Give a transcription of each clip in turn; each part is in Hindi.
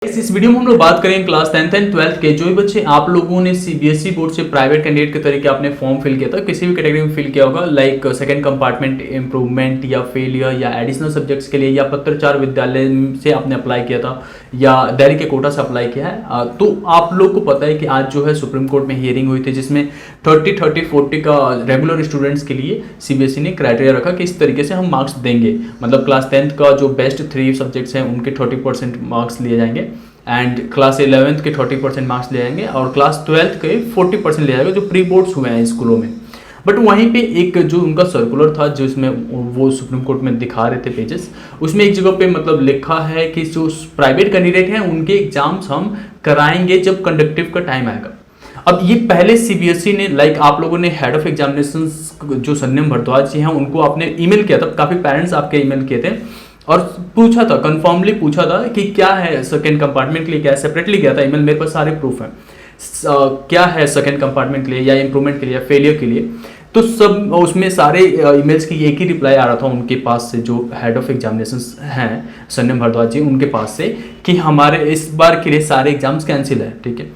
इस वीडियो में हम लोग बात करेंगे क्लास 10th एंड 12th के जो भी बच्चे आप लोगों ने सीबीएसई बोर्ड से प्राइवेट कैंडिडेट के तरीके आपने फॉर्म फिल किया था, किसी भी कैटेगरी में फिल किया होगा, लाइक सेकंड कंपार्टमेंट इंप्रूवमेंट या फेलियर या एडिशनल सब्जेक्ट्स के लिए या पत्राचार विद्यालय से आपने अप्लाई किया था या दिल्ली के कोटा से अप्लाई किया है, तो आप लोग को पता है कि आज जो है सुप्रीम कोर्ट में हियरिंग हुई थी जिसमें 30-30-40 का रेगुलर स्टूडेंट्स के लिए सीबीएसई ने क्राइटेरिया रखा कि इस तरीके से हम मार्क्स देंगे। मतलब क्लास 10th का जो बेस्ट 3 सब्जेक्ट्स हैं उनके 30% मार्क्स लिए जाएंगे एंड क्लास 11th के 30% मार्क्स ले जाएंगे और क्लास 12th के 40% ले जाएगा जो प्री बोर्ड्स हुए हैं स्कूलों में। बट वहीं पे एक जो उनका सर्कुलर था जिसमें वो सुप्रीम कोर्ट में दिखा रहे थे पेजेस, उसमें एक जगह पे मतलब लिखा है कि जो प्राइवेट कैंडिडेट हैं उनके एग्जाम्स हम कराएंगे जब कंडक्टिव का टाइम आएगा। अब ये पहले सीबीएसई ने, लाइक आप लोगों ने हेड ऑफ एग्जामिनेशंस जो संयम भारद्वाज जी हैं उनको आपने ईमेल किया था, काफ़ी पेरेंट्स आपके ईमेल किए थे और पूछा था, कंफर्मली पूछा था कि क्या है सेकंड कंपार्टमेंट के लिए, क्या सेपरेटली गया था ईमेल, मेरे पास सारे प्रूफ हैं, क्या है सेकंड कंपार्टमेंट के लिए या इंप्रूवमेंट के लिए या फेलियर के लिए। तो सब उसमें सारे ईमेल्स की एक ही रिप्लाई आ रहा था उनके पास से, जो हेड ऑफ एग्जामिनेशंस हैं संयम भारद्वाज जी, उनके पास से कि हमारे इस बार के लिए सारे एग्जाम्स कैंसिल है। ठीक है,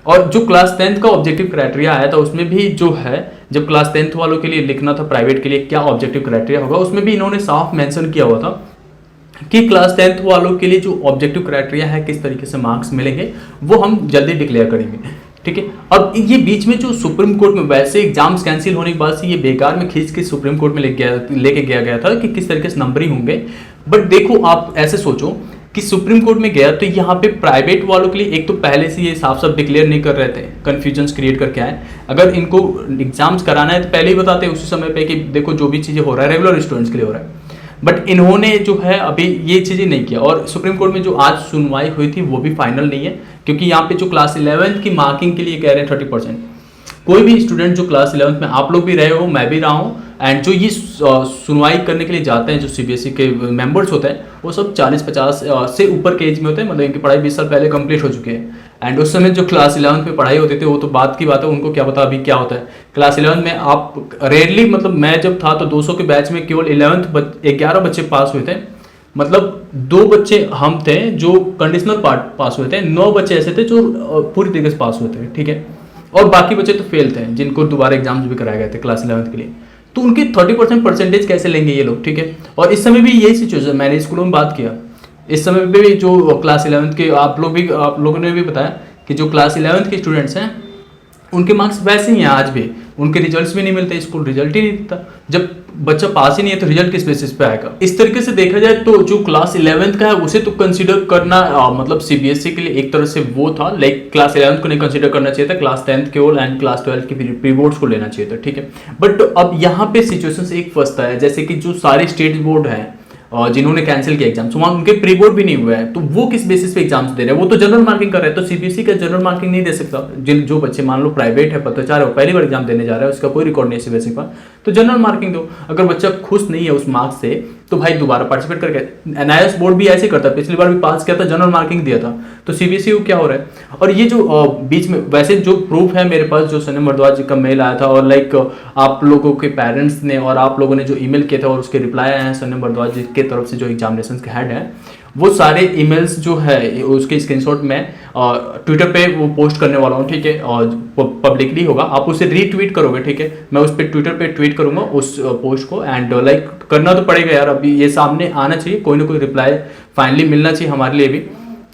और जो क्लास 10th का ऑब्जेक्टिव क्राइटेरिया आया था उसमें भी जो है, जब क्लास 10th वालों के लिए लिखना था प्राइवेट के लिए क्या ऑब्जेक्टिव क्राइटेरिया होगा, उसमें भी इन्होंने साफ मेंशन किया हुआ था कि क्लास 10th वालों के लिए जो ऑब्जेक्टिव क्राइटेरिया है, किस तरीके से मार्क्स मिलेंगे, वो हम जल्दी डिक्लेयर करेंगे। ठीक है, अब ये बीच में जो सुप्रीम कोर्ट में वैसे एग्जाम्स कैंसिल होने के बाद से ये बेकार में खींच के सुप्रीम कोर्ट में लेके गया था कि किस तरीके से नंबरिंग होंगे। बट देखो, आप ऐसे सोचो कि सुप्रीम कोर्ट में गया तो यहाँ पे प्राइवेट वालों के लिए एक तो पहले से ये साफ साफ डिक्लेयर नहीं कर रहे थे, कन्फ्यूजन्स क्रिएट करके आए। अगर इनको एग्जाम्स कराना है तो पहले ही बताते उसी समय पे कि देखो जो भी चीज़ें हो रहा है रेगुलर स्टूडेंट्स के लिए हो रहा है। बट इन्होंने जो है अभी ये चीज़ें नहीं किया और सुप्रीम कोर्ट में जो आज सुनवाई हुई थी वो भी फाइनल नहीं है, क्योंकि यहाँ पे जो क्लास 11th की मार्किंग के लिए कह रहे हैं 30%। कोई भी स्टूडेंट जो क्लास 11th में, आप लोग भी रहे हो, मैं भी रहा हूँ, एंड जो ये सुनवाई करने के लिए जाते हैं जो सीबीएसई के मेंबर्स होते हैं वो सब 40-50 से ऊपर के एज में होते हैं, मतलब इनकी पढ़ाई 20 साल पहले कंप्लीट हो चुके हैं। एंड उस समय जो क्लास 11th में पढ़ाई होती थी वो तो बात की बात है, उनको क्या पता अभी क्या होता है। क्लास 11th में आप रेयरली, मतलब मैं जब था तो 200 के बैच में केवल 11 बच्चे पास हुए थे, मतलब 2 बच्चे हम थे जो कंडीशनल पास हुए थे, 9 बच्चे ऐसे थे जो पूरी तरीके से पास हुए थे। ठीक है, और बाकी बच्चे तो फेल थे जिनको दोबारा एग्जाम्स भी कराए गए थे क्लास 11th के लिए। तो उनके 30% परसेंटेज कैसे लेंगे ये लोग। ठीक है, और इस समय भी यही सिचुएशन, मैंने स्कूलों में बात किया, इस समय भी जो क्लास 11th के आप लोगों ने भी बताया कि जो क्लास 11th के स्टूडेंट्स हैं उनके मार्क्स वैसे ही हैं, आज भी उनके रिजल्ट्स भी नहीं मिलते, स्कूल रिजल्ट ही नहीं देता। जब बच्चा पास ही नहीं है तो रिजल्ट किस बेसिस पे आएगा। इस तरीके से देखा जाए तो जो क्लास 11th का है उसे तो कंसीडर करना मतलब सीबीएसई के लिए एक तरह से वो था, लाइक क्लास 11th को नहीं कंसीडर करना चाहिए था, क्लास 10th केवल एंड क्लास 12th के प्री बोर्ड्स को लेना चाहिए था। ठीक है, बट अब यहाँ पे सिचुएशन से एक फंसता है, जैसे कि जो सारे स्टेट बोर्ड हैं और जिन्होंने कैंसिल किया एग्जाम्स, वहाँ उनके प्री बोर्ड भी नहीं हुआ है, तो वो किस बेसिस पे एग्जाम्स दे रहे हैं, वो तो जनरल मार्किंग कर रहे हैं। तो सीबीएसई का जनरल मार्किंग नहीं दे सकता। जो बच्चे मान लो प्राइवेट है, पत्राचार है, वो पहली बार एग्जाम देने जा रहा है, उसका कोई रिकॉर्ड नहीं है सीबीएसई का, तो जनरल मार्किंग दो। अगर बच्चा खुश नहीं है उस मार्क्स से तो भाई दोबारा पार्टिसिपेट करके, एनआईएस बोर्ड भी ऐसे करता है, पिछली बार भी पास किया था, जनरल मार्किंग दिया था। तो सीबीएसई को क्या हो रहा है। और ये जो बीच में वैसे जो प्रूफ है मेरे पास, जो संयम भारद्वाज जी का मेल आया था और लाइक आप लोगों के पेरेंट्स ने और आप लोगों ने जो ईमेल किया था और उसके रिप्लाई आए हैं संयम भारद्वाज जी के तरफ से जो एग्जामिनेशन के हेड है, वो सारे ईमेल्स जो है उसके स्क्रीनशॉट में ट्विटर पे वो पोस्ट करने वाला हूँ। ठीक है, और पब्लिकली होगा, आप उसे रीट्वीट करोगे। ठीक है, मैं उस पर ट्विटर पे ट्वीट करूंगा उस पोस्ट को, एंड लाइक करना तो पड़ेगा यार, अभी ये सामने आना चाहिए, कोई ना कोई रिप्लाई फाइनली मिलना चाहिए हमारे लिए भी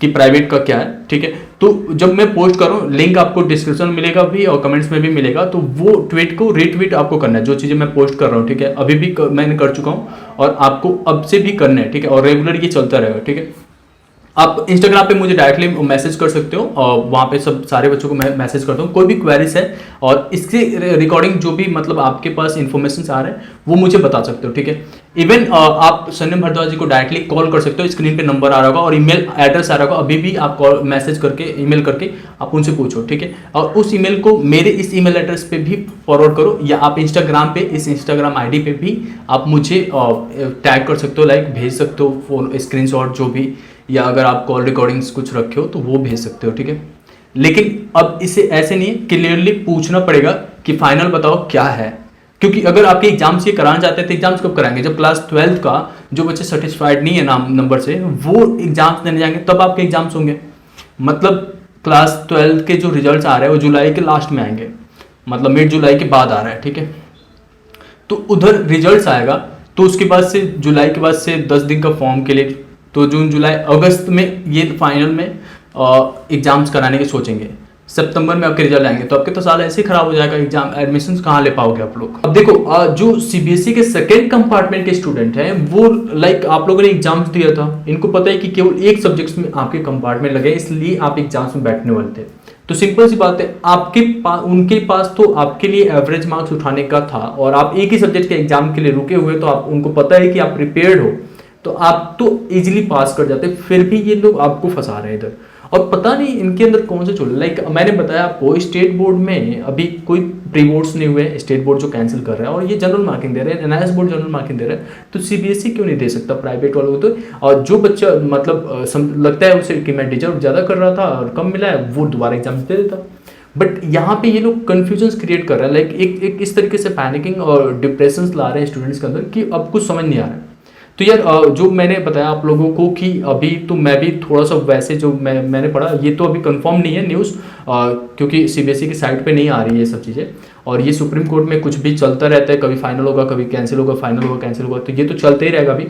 कि प्राइवेट का क्या है। ठीक है, तो जब मैं पोस्ट करूँ, लिंक आपको डिस्क्रिप्शन में मिलेगा भी और कमेंट्स में भी मिलेगा, तो वो ट्वीट को रीट्वीट आपको करना है, जो चीज़ें मैं पोस्ट कर रहा हूँ। ठीक है, अभी भी मैंने कर चुका हूँ और आपको अब से भी करना है। ठीक है, और रेगुलर ये चलता रहेगा। ठीक है, आप इंस्टाग्राम पे मुझे डायरेक्टली मैसेज कर सकते हो और वहाँ पे सब सारे बच्चों को मैं मैसेज करता हूँ, कोई भी क्वेरीज है और इसके रिकॉर्डिंग जो भी मतलब आपके पास इन्फॉर्मेशन आ रहे हैं वो मुझे बता सकते हो। ठीक है, इवन आप संयम भारद्वाज जी को डायरेक्टली कॉल कर सकते हो, स्क्रीन पे नंबर आ रहा होगा और ईमेल एड्रेस आ रहा होगा, अभी भी आप कॉल मैसेज करके ईमेल करके आप उनसे पूछो। ठीक है, और उस ईमेल को मेरे इस ईमेल एड्रेस पे भी फॉरवर्ड करो, या आप इंस्टाग्राम पे इस इंस्टाग्राम आईडी पे भी आप मुझे टैग कर सकते हो, लाइक भेज सकते हो फोन स्क्रीनशॉट जो भी, या अगर आप कॉल रिकॉर्डिंग्स कुछ रखे हो तो वो भेज सकते हो। ठीक है, लेकिन अब इसे ऐसे नहीं, क्लियरली पूछना पड़ेगा कि फाइनल बताओ क्या है, क्योंकि अगर आपके एग्जाम्स ये कराना चाहते हैं तो एग्जाम्स कब कराएंगे, जब क्लास 12th का जो बच्चे सेटिस्फाइड नहीं है नाम नंबर से वो एग्जाम्स देने जाएंगे तब आपके एग्जाम्स होंगे। मतलब क्लास 12 के जो रिजल्ट्स आ रहे हैं वो जुलाई के लास्ट में आएंगे, मतलब मिड जुलाई के बाद आ रहा है, ठीक है। तो उधर रिजल्ट्स आएगा, तो उसके बाद से जुलाई के बाद से 10 दिन का फॉर्म के लिए, तो जून जुलाई अगस्त में ये फाइनल में एग्जाम्स कराने के सोचेंगे। सितंबर में आपके रिजल्ट आएंगे, तो आपके तो साल ऐसे ही खराब हो जाएगा, एग्जाम एडमिशन कहाँ ले पाओगे आप लोग। अब देखो जो सीबीएसई के सेकेंड कंपार्टमेंट के स्टूडेंट हैं वो लाइक आप लोगों ने एग्जाम्स दिया था, इनको पता है कि केवल एक सब्जेक्ट्स में आपके कंपार्टमेंट लगे, इसलिए आप एग्जाम्स में बैठने वाले थे। तो सिंपल सी बात है, उनके पास तो आपके लिए एवरेज मार्क्स उठाने का था और आप एक ही सब्जेक्ट के एग्जाम के लिए रुके हुए, तो आप उनको पता है कि आप प्रिपेयर्ड हो, तो आप तो इजीली पास कर जाते, फिर भी ये लोग आपको फंसा रहे हैं इधर। और पता नहीं इनके अंदर कौन से चोले, लाइक मैंने बताया आपको स्टेट बोर्ड में अभी कोई प्री बोर्ड्स नहीं हुए, स्टेट बोर्ड जो कैंसिल कर रहा है और ये जनरल मार्किंग दे रहे हैं, एनआईएस बोर्ड जनरल मार्किंग दे रहा है, तो सीबीएसई क्यों नहीं दे सकता प्राइवेट वालों को। तो और जो बच्चा मतलब लगता है उसे कि मैं डिजर्व ज़्यादा कर रहा था और कम मिला है, वो दोबारा एग्जाम दे देता। बट यहाँ पे ये लोग कन्फ्यूजन क्रिएट कर रहे हैं, लाइक एक इस तरीके से पैनिकिंग और डिप्रेशन ला रहे हैं स्टूडेंट्स के अंदर कि अब कुछ समझ नहीं आ रहा है। तो यार जो मैंने बताया आप लोगों को कि अभी तो मैं भी थोड़ा सा वैसे जो मैंने पढ़ा, ये तो अभी कंफर्म नहीं है न्यूज़, क्योंकि सीबीएसई की साइट पे नहीं आ रही है ये सब चीज़ें, और ये सुप्रीम कोर्ट में कुछ भी चलता रहता है, कभी फाइनल होगा कभी कैंसिल होगा, फाइनल होगा कैंसिल होगा, तो ये तो चलते ही रहेगा अभी।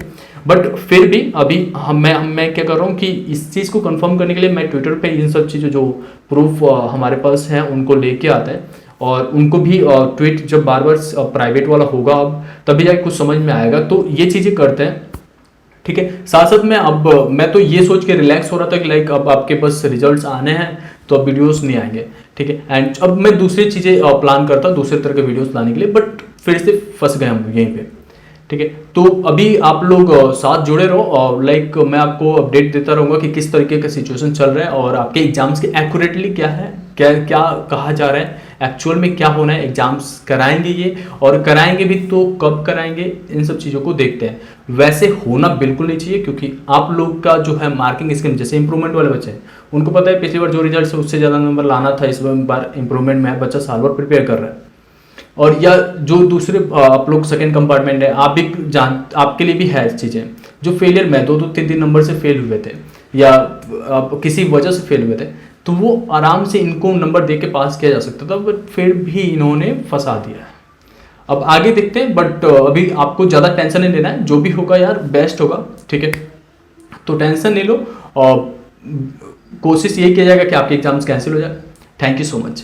बट फिर भी अभी मैं क्या कर रहा हूँ कि इस चीज़ को कंफर्म करने के लिए मैं ट्विटर पे इन सब चीज़ों जो प्रूफ हमारे पास हैं उनको लेके आता है, और उनको भी ट्वीट जब बार बार प्राइवेट वाला होगा अब तभी जाके कुछ समझ में आएगा, तो ये चीज़ें करते हैं, ठीक है। साथ साथ में अब मैं तो ये सोच के रिलैक्स हो रहा था कि लाइक अब आपके पास रिजल्ट्स आने हैं तो अब वीडियोस नहीं आएंगे, ठीक है। एंड अब मैं दूसरी चीज़ें प्लान करता हूँ दूसरे तरह के वीडियोस लाने के लिए, बट फिर से फंस गए हम यहीं पे, ठीक है। तो अभी आप लोग साथ जुड़े रहो और लाइक मैं आपको अपडेट देता रहूँगा कि किस तरीके का सिचुएशन चल रहा है और आपके एग्जाम्स के एक्यूरेटली क्या है, क्या क्या कहा जा रहा है, एक्चुअल में क्या होना है, एग्जाम्स कराएंगे ये, और कराएंगे भी तो कब कराएंगे, इन सब चीज़ों को देखते हैं। वैसे होना बिल्कुल नहीं चाहिए, क्योंकि आप लोग का जो है मार्किंग स्कीम, जैसे इंप्रूवमेंट वाले बच्चे हैं उनको पता है पिछली बार जो रिजल्ट है उससे ज़्यादा नंबर लाना था, इस बार इंप्रूवमेंट में है, बच्चा साल भर प्रिपेयर कर रहा है। और या जो दूसरे आप लोग सेकेंड कंपार्टमेंट है, आप भी आपके लिए भी है चीज़ें, जो फेलियर में 2-3 नंबर से फेल हुए थे या आप किसी वजह से फेल हुए थे, तो वो आराम से इनको नंबर दे के पास किया जा सकता था, बट फिर भी इन्होंने फंसा दिया है। अब आगे देखते हैं, बट अभी आपको ज़्यादा टेंशन नहीं लेना है, जो भी होगा यार बेस्ट होगा, ठीक है। तो टेंशन नहीं लो और कोशिश ये किया जाएगा कि आपके एग्जाम्स कैंसिल हो जाए। Thank you so much.